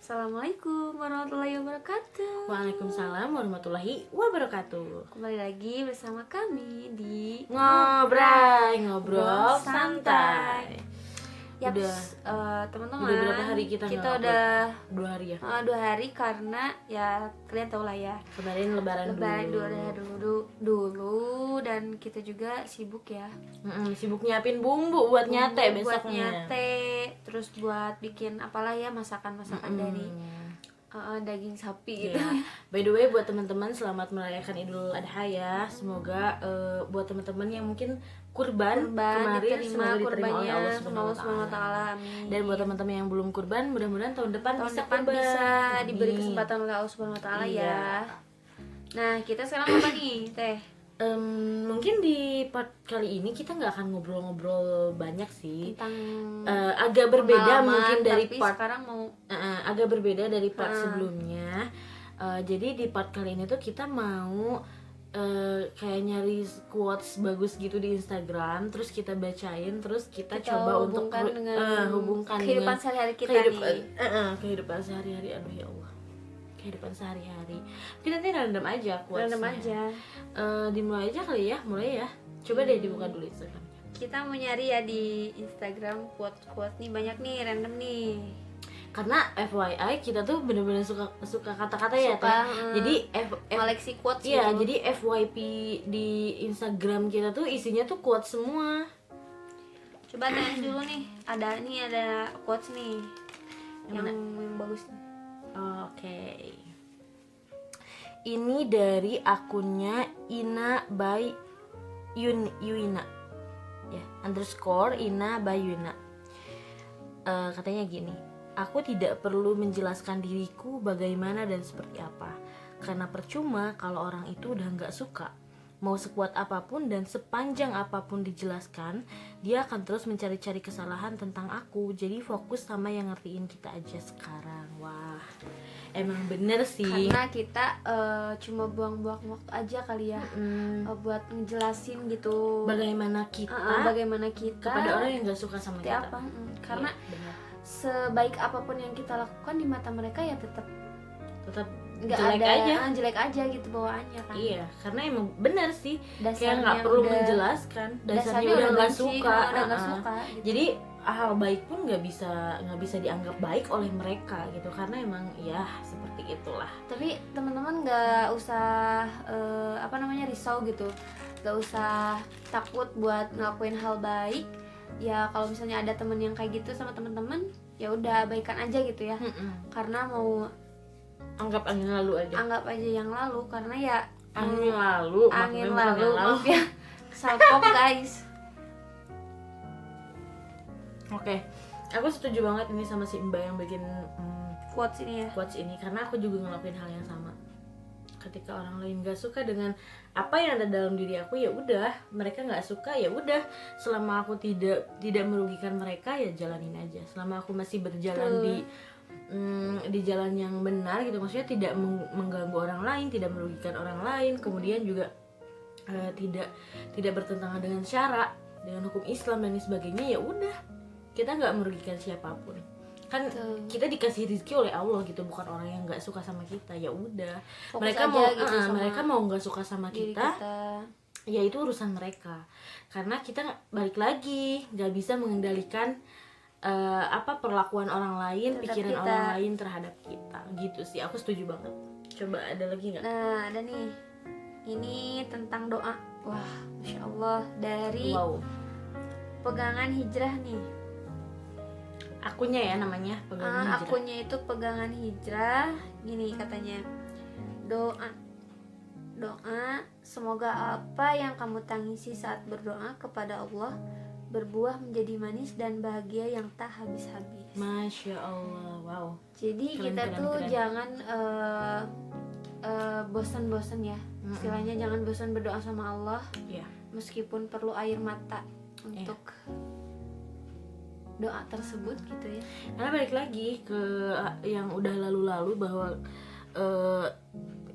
Assalamualaikum warahmatullahi wabarakatuh. Waalaikumsalam warahmatullahi wabarakatuh. Kembali lagi bersama kami di Ngobrol santai. Yaps, teman-teman. Udah berapa hari kita nggak upload? udah 2 hari ya. 2 hari karena ya kalian tahu lah ya. Kemarin lebaran dulu dan kita juga sibuk ya. Sibuk nyiapin bumbu buat nyate Buat besoknya. nyate, terus buat bikin apalah ya masakan-masakan dari daging sapi gitu. Yeah. By the way, buat teman-teman selamat merayakan Idul Adha ya. Semoga buat teman-teman yang mungkin kurban kemarin semoga diterima oleh Allah Subhanahu wa Ta'ala. Amin. Dan buat teman-teman yang belum kurban, mudah-mudahan tahun depan bisa diberi kesempatan oleh Allah Subhanahu wa Ta'ala ya. Nah, kita sekarang apa nih, Teh? Mungkin di part kali ini kita nggak akan ngobrol-ngobrol banyak sih. Tentang agak berbeda mungkin dari tapi part sekarang mau agak berbeda dari part sebelumnya. Jadi di part kali ini tuh kita mau kayak nyari quotes bagus gitu di Instagram, terus kita bacain, terus kita coba untuk hubungkan kehidupan dengan sehari-hari kita nih. Kehidupan sehari-hari. Aduh ya Allah, kehidupan sehari-hari. Kita nanti random aja quotesnya. Random aja. Dimulai aja kali ya, mulai ya. Coba deh dibuka dulu Instagramnya. Kita mau nyari ya di Instagram quote-quote nih, banyak nih, random nih. Karena FYI kita tuh bener-bener suka kata-kata ya Teh. Jadi koleksi quotes iya, gitu. jadi FYP di Instagram kita tuh isinya tuh quotes semua. Coba tanya dulu nih. Ada quotes nih. Yang bagus nih. Oke. Ini dari akunnya Ina by Yuina. Ya, _ Ina by Yuina. Katanya gini. Aku tidak perlu menjelaskan diriku bagaimana dan seperti apa, karena percuma kalau orang itu udah gak suka. Mau sekuat apapun dan sepanjang apapun dijelaskan, dia akan terus mencari-cari kesalahan tentang aku. Jadi fokus sama yang ngertiin kita aja sekarang. Wah, emang bener sih. Karena kita cuma buang-buang waktu aja kali ya, buat ngejelasin gitu Bagaimana kita kepada orang yang gak suka sama kita. Apa? Karena bener. Sebaik apapun yang kita lakukan di mata mereka ya tetap jelek aja gitu bawaannya kan. Iya, karena emang benar sih, dasarnya kayak nggak perlu menjelaskan, dasarnya udah nggak suka, gitu. Jadi hal baik pun nggak bisa dianggap baik oleh mereka gitu, karena emang ya seperti itulah. Tapi teman-teman nggak usah risau gitu, nggak usah takut buat ngelakuin hal baik. Ya kalau misalnya ada temen yang kayak gitu sama teman-teman, ya udah abaikan aja gitu ya. Karena mau anggap angin lalu aja. Anggap aja yang lalu, karena ya angin lalu. Maaf ya. Salpok guys. Oke. Aku setuju banget ini sama si Mbak yang bikin quotes ini ya. Quotes ini karena aku juga ngelakuin hal yang sama. Ketika orang lain gak suka dengan apa yang ada dalam diri aku, ya udah, mereka gak suka ya udah, selama aku tidak merugikan mereka ya jalanin aja. Selama aku masih berjalan di jalan yang benar gitu, maksudnya tidak mengganggu orang lain, tidak merugikan orang lain, kemudian juga tidak bertentangan dengan syara, dengan hukum Islam dan sebagainya, ya udah, kita nggak merugikan siapapun. Kan kita dikasih rezeki oleh Allah gitu, bukan orang yang nggak suka sama kita. Ya udah, mereka mau nggak suka sama kita, ya itu urusan mereka. Karena kita balik lagi nggak bisa mengendalikan perlakuan orang lain, pikiran orang lain terhadap kita. Gitu sih, aku setuju banget. Coba ada lagi nggak? Nah, ada nih. Ini tentang doa. Wah, Masya Allah, dari Pegangan Hijrah nih. Akunnya ya namanya Pegangan Hijrah. Akunnya itu Pegangan Hijrah. Gini katanya, doa, semoga apa yang kamu tangisi saat berdoa kepada Allah berbuah menjadi manis dan bahagia yang tak habis-habis. Masya Allah, wow. Jadi kita jangan bosan-bosan ya. Istilahnya jangan bosan berdoa sama Allah. Meskipun perlu air mata untuk doa tersebut gitu ya. Karena balik lagi ke yang udah lalu-lalu, bahwa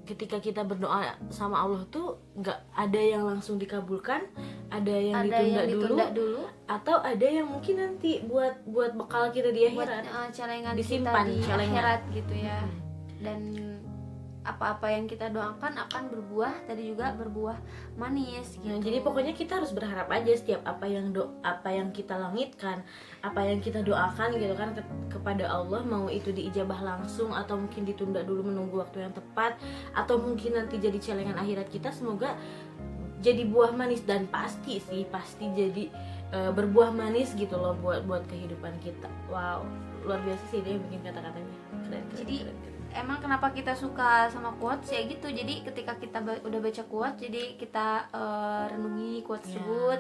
ketika kita berdoa sama Allah tuh nggak ada yang langsung dikabulkan, ada yang ditunda dulu, atau ada yang mungkin nanti buat bekal kita di akhirat, celengan disimpan kita di akhirat gitu ya. Dan apa-apa yang kita doakan akan berbuah, tadi juga berbuah manis gitu. Nah, jadi pokoknya kita harus berharap aja setiap apa yang kita langitkan, apa yang kita doakan gitu kan kepada Allah, mau itu diijabah langsung atau mungkin ditunda dulu menunggu waktu yang tepat, atau mungkin nanti jadi celengan akhirat kita, semoga jadi buah manis. Dan pasti jadi berbuah manis gitu loh buat kehidupan kita. Wow, luar biasa sih dia yang bikin kata-katanya keren. Jadi emang kenapa kita suka sama quotes ya gitu. Jadi ketika kita udah baca quotes, jadi kita renungi quotes tersebut.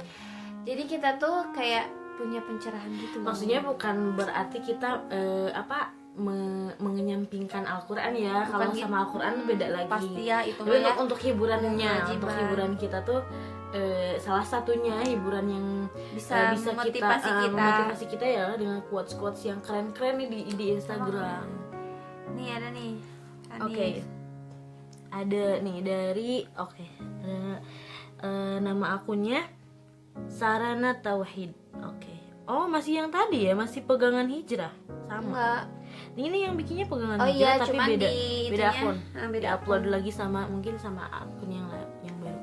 Jadi kita tuh kayak punya pencerahan gitu. Maksudnya bukan berarti kita mengenyampingkan Al-Quran ya. Kalau sama Al-Quran beda lagi. Pasti ya itu. Tapi untuk hiburannya, untuk hiburan kita tuh salah satunya hiburan yang bisa memotivasi kita ya dengan quotes yang keren-keren nih di Instagram. Nih ada nih. Oke. Ada nih dari nama akunnya Sarana Tauhid. Oke. Oh, masih yang tadi ya, masih pegangan hijrah. Sama. Enggak. Ini yang bikinnya pegangan hijrah tapi beda akun. Beda upload lagi sama akun yang baru.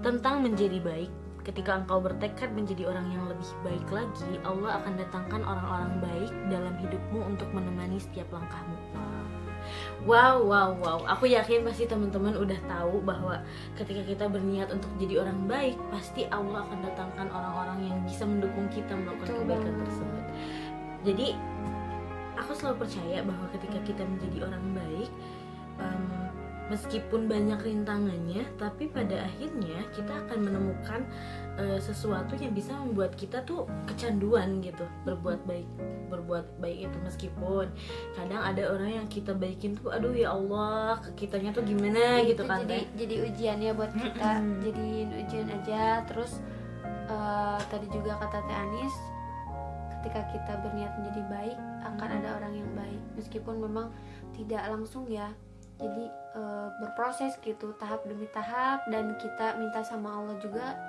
Tentang menjadi baik. Ketika engkau bertekad menjadi orang yang lebih baik lagi, Allah akan datangkan orang-orang baik dalam hidupmu untuk menemani setiap langkahmu. Wow. Aku yakin pasti teman-teman udah tahu bahwa ketika kita berniat untuk jadi orang baik, pasti Allah akan datangkan orang-orang yang bisa mendukung kita melakukan kebaikan tersebut. Jadi, aku selalu percaya bahwa ketika kita menjadi orang baik, meskipun banyak rintangannya, tapi pada akhirnya kita akan menemukan sesuatu yang bisa membuat kita tuh kecanduan gitu berbuat baik itu. Meskipun kadang ada orang yang kita baikin tuh, aduh ya Allah, ke kitanya tuh gimana gitu kan. Jadi ujian ya buat kita. Jadiin ujian aja. Terus tadi juga kata Teh Anis, ketika kita berniat menjadi baik, akan ada orang yang baik. Meskipun memang tidak langsung ya. Jadi berproses gitu, tahap demi tahap. Dan kita minta sama Allah juga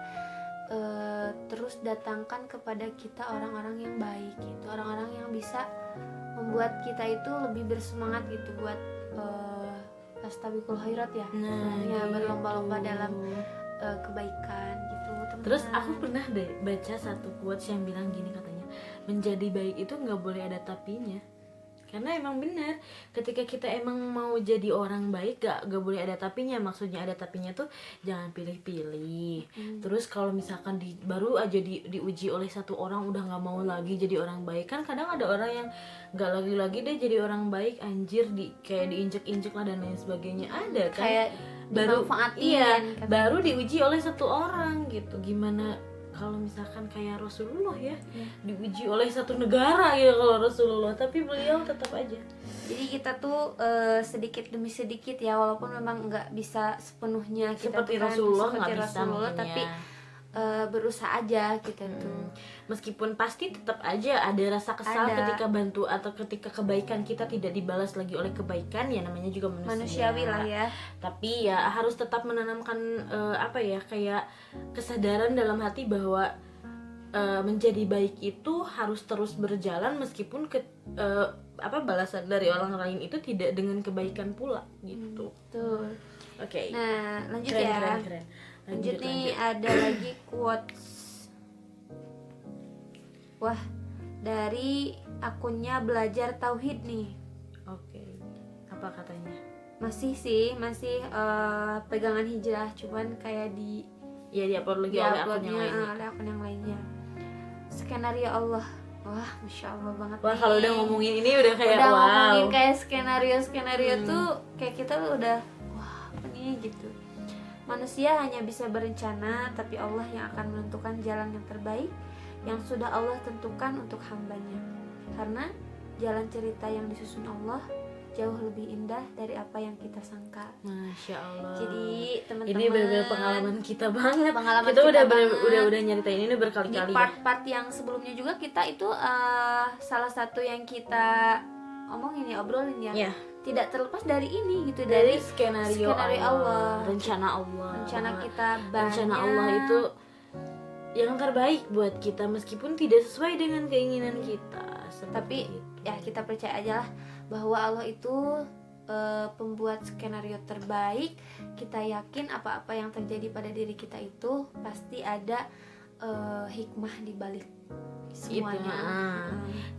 terus datangkan kepada kita orang-orang yang baik gitu, orang-orang yang bisa membuat kita itu lebih bersemangat gitu buat fastabiqul khairat ya. Berlomba-lomba dalam kebaikan gitu, teman-teman. Terus aku pernah deh baca satu quotes yang bilang gini, katanya menjadi baik itu nggak boleh ada tapinya. Karena emang benar, ketika kita emang mau jadi orang baik gak boleh ada tapinya. Maksudnya ada tapinya tuh jangan pilih-pilih. Terus kalau misalkan baru aja diuji oleh satu orang udah gak mau lagi jadi orang baik. Kan kadang ada orang yang gak lagi-lagi deh jadi orang baik, anjir kayak diinjek-injek lah dan lain sebagainya. Ada kan kayak baru diuji oleh satu orang gitu. Gimana kalau misalkan kayak Rasulullah ya, diuji oleh satu negara ya kalau Rasulullah, tapi beliau tetap aja. Jadi kita tuh sedikit demi sedikit ya, walaupun memang nggak bisa sepenuhnya kita seperti Rasulullah, tapi berusaha aja kita tuh. Meskipun pasti tetap aja ada rasa kesal ketika bantu atau ketika kebaikan kita tidak dibalas lagi oleh kebaikan, ya namanya juga manusiawi lah ya. Tapi ya harus tetap menanamkan kayak kesadaran dalam hati bahwa menjadi baik itu harus terus berjalan meskipun balasan dari orang lain itu tidak dengan kebaikan pula gitu. Betul. Oke. Nah, lanjut keren. Lanjut nih, ada lagi quotes. Wah, dari akunnya Belajar Tauhid nih. Oke. Apa katanya? Masih pegangan hijrah, cuman kayak di-upload lagi oleh akun yang lainnya. Skenario Allah. Wah, Masya Allah banget. Wah, kalau udah ngomongin ini udah kayak ngomongin kayak skenario tuh kayak kita udah wah, apa nih gitu. Manusia hanya bisa berencana, tapi Allah yang akan menentukan jalan yang terbaik yang sudah Allah tentukan untuk hambanya. Karena jalan cerita yang disusun Allah jauh lebih indah dari apa yang kita sangka. Masya Allah. Jadi teman-teman, ini benar-benar pengalaman kita banget. Kita udah nyeritain ini berkali-kali. Di part-part yang sebelumnya juga kita itu salah satu yang kita omongin ya, obrolin ya, Iya. tidak terlepas dari ini gitu, Dari dari skenario Allah, rencana Allah. rencana Bahwa kita banyak. rencana Allah itu yang terbaik buat kita meskipun tidak sesuai dengan keinginan kita. Tapi Seperti itu. ya kita percaya aja lah bahwa Allah itu pembuat skenario terbaik. Kita yakin apa-apa yang terjadi pada diri kita itu pasti ada hikmah di balik semuanya.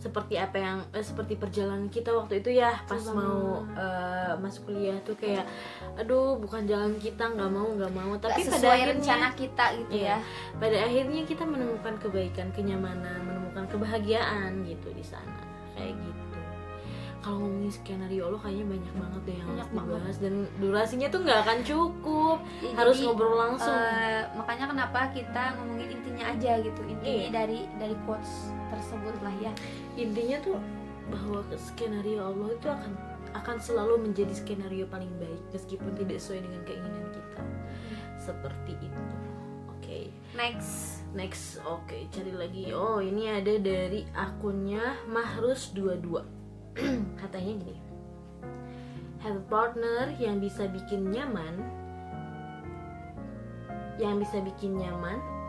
Seperti apa yang seperti perjalanan kita waktu itu ya, pas Betul mau masuk kuliah tuh kayak aduh bukan jalan kita, nggak mau tapi Gak pada sesuai akhirnya rencana kita gitu iya, ya. pada akhirnya kita menemukan kebaikan, kenyamanan, menemukan kebahagiaan gitu di sana, kayak gitu. Kalau ngomongin skenario Allah kayaknya banyak banget deh yang harus dibahas, dan durasinya tuh nggak akan cukup, Ya, harus jadi, ngobrol langsung. Makanya kenapa kita ngomongin intinya aja gitu, intinya dari quotes tersebut lah ya. Intinya tuh bahwa skenario Allah itu akan selalu menjadi skenario paling baik meskipun tidak sesuai dengan keinginan kita. Seperti itu. Oke. Next. Oke, cari lagi. Oh, ini ada dari akunnya Mahrus22. Katanya gini. Have a partner yang bisa bikin nyaman,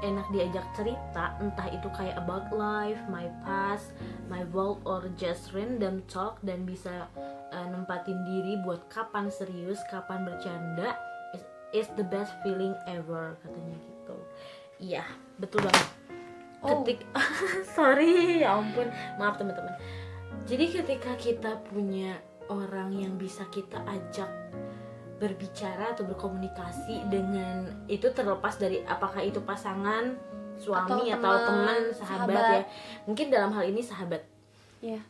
enak diajak cerita, entah itu kayak about life, my past, my world, or just random talk, dan bisa nempatin diri buat kapan serius, kapan bercanda, is the best feeling ever, katanya gitu. Iya, betul banget. Sorry, ya ampun, maaf teman-teman. Jadi ketika kita punya orang yang bisa kita ajak berbicara atau berkomunikasi dengan, itu terlepas dari apakah itu pasangan, suami atau teman, sahabat ya. Mungkin dalam hal ini sahabat. Iya.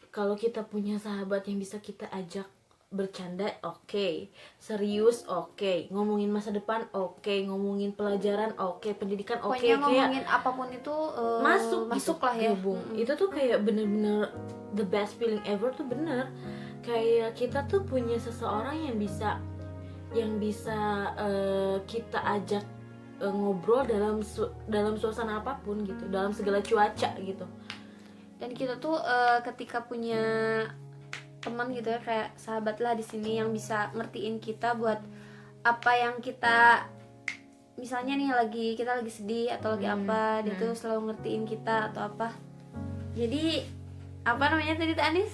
Kalau kita punya sahabat yang bisa kita ajak bercanda, oke. Serius, oke. Ngomongin masa depan, oke. Ngomongin pelajaran, oke. Pendidikan, oke. Pokoknya ngomongin kayak apapun itu masuk gitu, lah ya. Itu tuh kayak bener-bener the best feeling ever tuh, bener. Kayak kita tuh punya seseorang yang bisa kita ajak ngobrol dalam suasana apapun gitu, dalam segala cuaca gitu. Dan kita tuh ketika punya teman gitu ya, kayak sahabat lah di sini, yang bisa ngertiin kita buat apa yang kita, misalnya nih kita lagi sedih atau lagi apa, dia tuh selalu ngertiin kita atau apa. Jadi apa namanya tadi Teh Anis?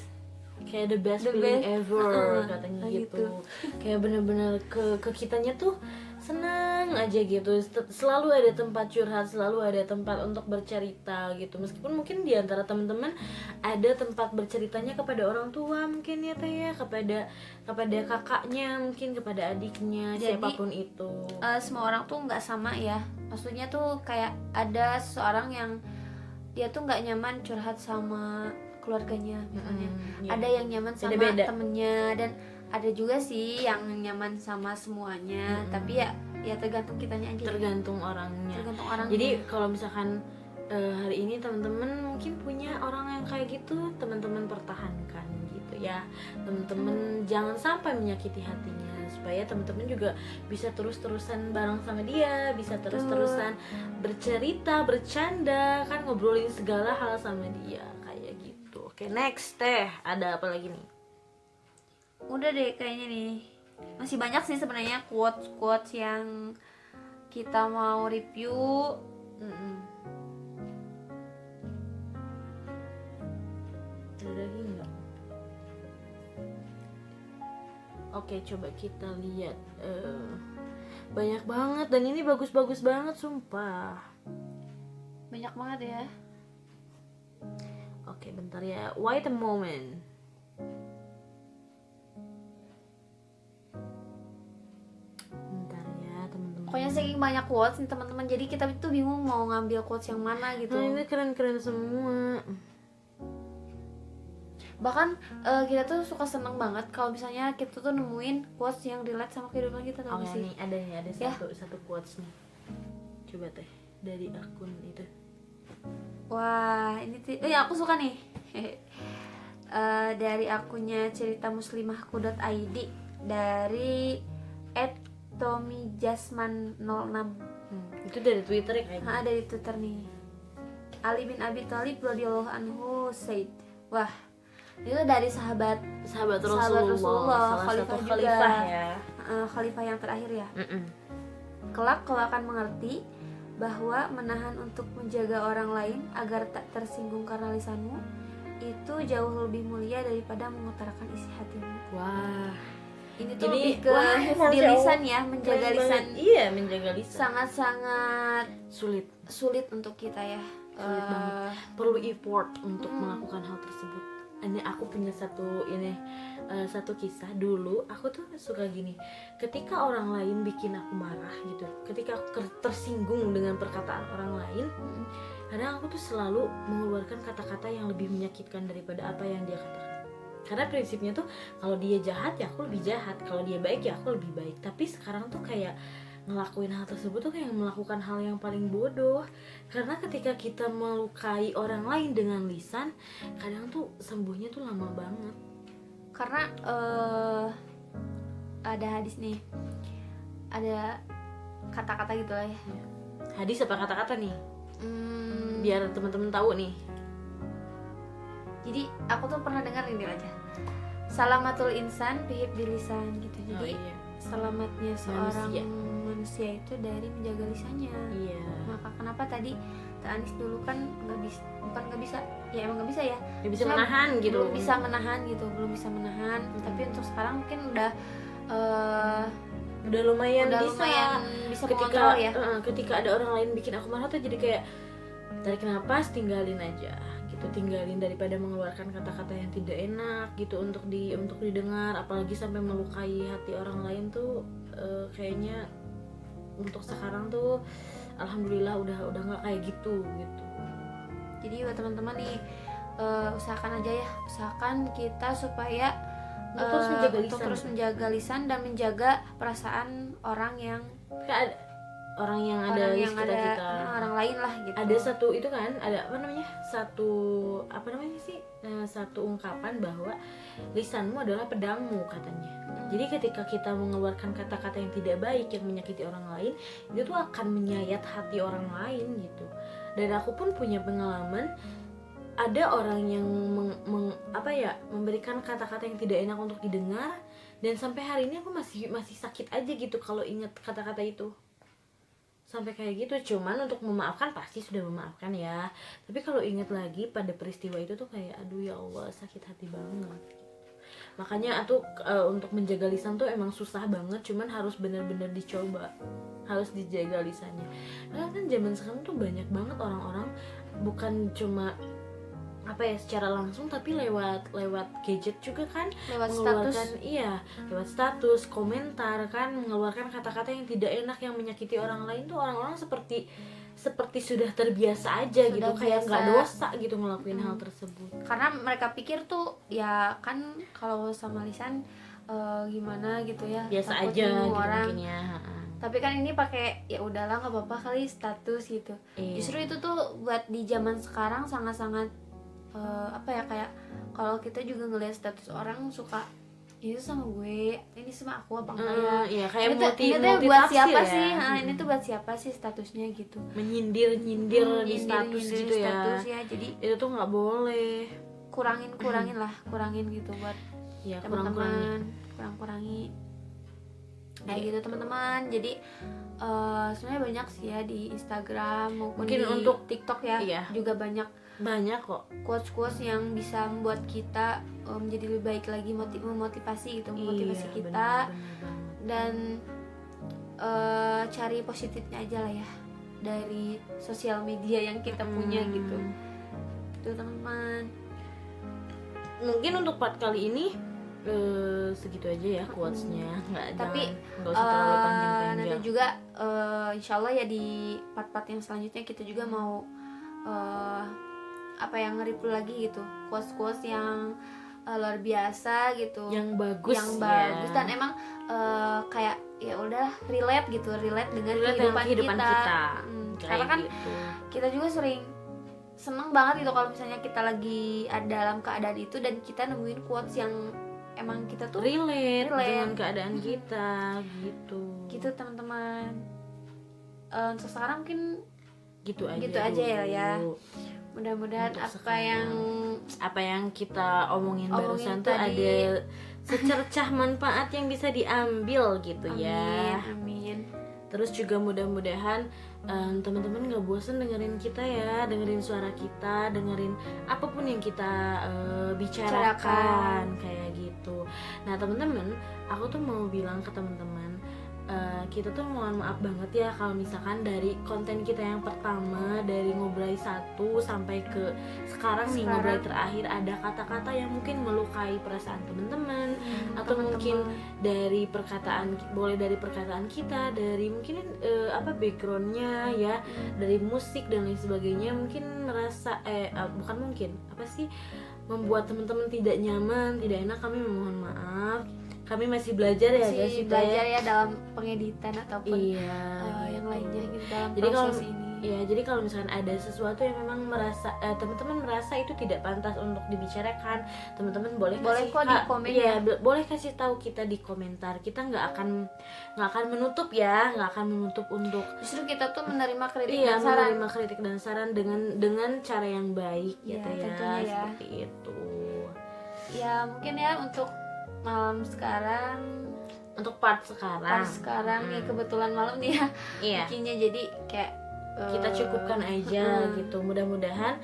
Kayak the best feeling ever, katanya gitu. Kayak bener-bener ke kitanya tuh senang aja gitu. Selalu ada tempat curhat, selalu ada tempat untuk bercerita gitu. Meskipun mungkin di antara teman-teman ada tempat berceritanya kepada orang tua mungkin ya Teh ya, kepada kakaknya, mungkin kepada adiknya. Jadi, siapapun itu. Semua orang tuh nggak sama ya. Maksudnya tuh kayak ada seseorang yang dia tuh nggak nyaman curhat sama keluarganya misalnya. Ada yang nyaman sama temennya, dan ada juga sih yang nyaman sama semuanya. Tapi ya tergantung kitanya aja. Tergantung orangnya. Jadi kalau misalkan hari ini teman-teman mungkin punya orang yang kayak gitu, teman-teman pertahankan gitu ya. Teman-teman jangan sampai menyakiti hatinya, supaya teman-teman juga bisa terus-terusan bareng sama dia, bisa terus-terusan bercerita, bercanda, kan ngobrolin segala hal sama dia kayak gitu. Oke, next Teh, ada apa lagi nih? Udah deh kayaknya nih. Masih banyak sih sebenarnya quotes yang kita mau review. Ada lagi nggak? Oke, coba kita lihat. Banyak banget, dan ini bagus-bagus banget sumpah. Banyak banget ya. Oke, bentar ya. Wait a moment. Bentar ya, teman-teman. Pokoknya saking banyak quotes nih teman-teman. Jadi kita tuh bingung mau ngambil quotes yang mana gitu. Nah, ini keren-keren semua. Bahkan kita tuh suka seneng banget kalau misalnya kita tuh nemuin quotes yang relate sama kehidupan kita, tau gak sih? Nih, ada satu quotes nih. Coba Teh, dari akun itu. Wah, ini aku suka nih. Dari akunnya ceritamuslimahku.id, dari @tomijasman06. Itu dari Twitter ya kayaknya. Dari Twitter nih. Ali bin Abi Thalib radhiyallahu anhu said. Wah, itu dari sahabat Rasulullah, salah satu juga, khalifah ya. Khalifah yang terakhir ya. Kelak kau akan mengerti bahwa menahan untuk menjaga orang lain agar tak tersinggung karena lisanmu itu jauh lebih mulia daripada mengutarakan isi hatimu. Wah, Ini tuh jadi, lebih ke wah, hifdz Masya Allah. lisan ya, menjaga Keren lisan. banget. Iya, menjaga lisan Sangat-sangat sulit untuk kita ya. Sulit banget. Perlu effort untuk melakukan hal tersebut. Ini aku punya satu kisah. Dulu aku tuh suka gini, ketika orang lain bikin aku marah gitu, ketika aku tersinggung dengan perkataan orang lain, kadang aku tuh selalu mengeluarkan kata-kata yang lebih menyakitkan daripada apa yang dia katakan. Karena prinsipnya tuh kalau dia jahat ya aku lebih jahat, kalau dia baik ya aku lebih baik. Tapi sekarang tuh kayak ngelakuin hal tersebut tuh kayak melakukan hal yang paling bodoh. Karena ketika kita melukai orang lain dengan lisan, kadang tuh sembuhnya tuh lama banget. Karena ada hadis nih, ada kata-kata gitu lah ya. Hadis apa kata-kata nih? Biar teman-teman tahu nih. Jadi aku tuh pernah dengar ini aja. Salamatul insan bihib lisan gitu. Jadi selamatnya seorang manusia itu dari menjaga lisannya. Iya. Maka kenapa tadi Teh Anis dulu kan nggak bisa, ya emang nggak bisa ya. Nggak bisa menahan gitu. Belum bisa menahan. Tapi untuk sekarang mungkin udah lumayan bisa mengontrol ya. Ketika ada orang lain bikin aku marah tuh jadi kayak tarik napas, tinggalin aja gitu, tinggalin daripada mengeluarkan kata-kata yang tidak enak gitu untuk didengar, apalagi sampai melukai hati orang lain tuh kayaknya untuk sekarang tuh alhamdulillah udah nggak kayak gitu. Jadi buat teman-teman nih usahakan kita supaya terus menjaga lisan dan menjaga perasaan orang yang ada di sekitar kita, orang lain lah gitu. Ada satu ungkapan bahwa lisanmu adalah pedangmu katanya. Jadi ketika kita mengeluarkan kata-kata yang tidak baik yang menyakiti orang lain, itu tuh akan menyayat hati orang lain gitu. Dan aku pun punya pengalaman, ada orang yang memberikan kata-kata yang tidak enak untuk didengar, dan sampai hari ini aku masih sakit aja gitu kalau ingat kata-kata itu. Sampai kayak gitu. Cuman untuk memaafkan pasti sudah memaafkan ya, tapi kalau ingat lagi pada peristiwa itu tuh kayak aduh ya Allah, sakit hati banget. Makanya untuk menjaga lisan tuh emang susah banget, cuman harus benar-benar dicoba, harus dijaga lisannya. Karena kan zaman sekarang tuh banyak banget orang-orang bukan cuma secara langsung, tapi lewat gadget juga kan, lewat status, komentar kan, mengeluarkan kata-kata yang tidak enak yang menyakiti orang lain tuh orang-orang seperti sudah terbiasa aja gitu, kayak nggak dosa gitu ngelakuin hal tersebut. Karena mereka pikir tuh ya kan kalau sama lisan gimana gitu ya, biasa aja gitu orang. Mungkin ya. Tapi kan ini pakai ya udahlah nggak apa-apa kali status gitu. Justru itu tuh buat di zaman sekarang sangat-sangat kayak kalau kita juga ngelihat status orang suka itu sama gue, ini sama aku apa enggak ya? Iya, kayak ini tuh buat siapa sih? Ini tuh buat siapa sih statusnya gitu? Menyindir di status gitu ya. Jadi itu tuh nggak boleh. kurangin gitu buat ya, teman-teman, kurangi. Kayak gitu teman-teman. Jadi sebenarnya banyak sih ya di Instagram maupun mungkin di untuk TikTok ya, juga banyak kok quotes yang bisa membuat kita menjadi lebih baik lagi, memotivasi kita. Bener. Dan cari positifnya aja lah ya dari sosial media yang kita punya gitu. Itu teman-teman. Mungkin untuk part kali ini segitu aja ya quotesnya, tapi nggak usah terlalu panjang-panjang. Nanti juga insyaallah ya di part-part yang selanjutnya kita juga mau yang nge-review lagi gitu, quotes yang luar biasa gitu, yang bagus dan emang kayak ya udah relate dengan kehidupan kita. Karena kan gitu. Kita juga sering seneng banget gitu kalau misalnya kita lagi ada dalam keadaan itu dan kita nemuin quotes yang emang kita tuh relate dengan keadaan kita gitu teman-teman. Untuk sekarang mungkin gitu aja ya. mudah-mudahan Untuk apa yang kita omongin barusan tuh tadi. ada secercah manfaat yang bisa diambil gitu ya. Amin. Terus juga mudah-mudahan teman-teman gak bosan dengerin kita ya, dengerin suara kita, dengerin apapun yang kita bicarakan kayak gitu. Nah teman-teman, aku tuh mau bilang ke teman-teman, kita tuh mohon maaf banget ya kalau misalkan dari konten kita yang pertama, dari ngobrol 1 sampai ke sekarang nih ngobrol terakhir, ada kata-kata yang mungkin melukai perasaan teman-teman, atau mungkin dari perkataan, boleh dari perkataan kita, dari mungkin backgroundnya ya, dari musik dan lain sebagainya, mungkin merasa bukan mungkin apa sih, membuat teman-teman tidak nyaman, tidak enak. Kami memohon maaf. Kami masih belajar ya guys, belajar ya dalam pengeditan ataupun gitu. yang lainnya gitu dalam Jadi proses ini. Jadi kalau misalkan ada sesuatu yang memang teman-teman merasa itu tidak pantas untuk dibicarakan, teman-teman boleh kok di komen ya. Boleh kasih tahu kita di komentar. Kita nggak akan menutup ya, nggak akan menutup untuk justru kita tuh menerima kritik dan saran. menerima kritik dan saran dengan cara yang baik gitu ya, tentunya ya. seperti itu. Ya mungkin ya untuk malam sekarang, untuk part sekarang nih kebetulan malam nih ya bikinnya, jadi kayak kita cukupkan aja gitu. Mudah-mudahan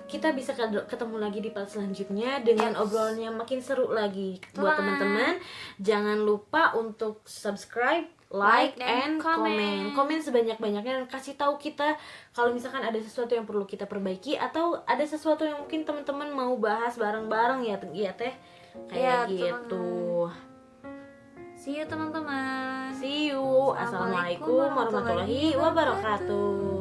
kita bisa ketemu lagi di part selanjutnya dengan obrolan yang makin seru lagi. Buat teman-teman, jangan lupa untuk subscribe, like, and komen sebanyak-banyaknya, dan kasih tahu kita kalau misalkan ada sesuatu yang perlu kita perbaiki, atau ada sesuatu yang mungkin teman-teman mau bahas bareng-bareng ya teh, kayak gitu. See you teman-teman. See you. Assalamualaikum warahmatullahi wabarakatuh.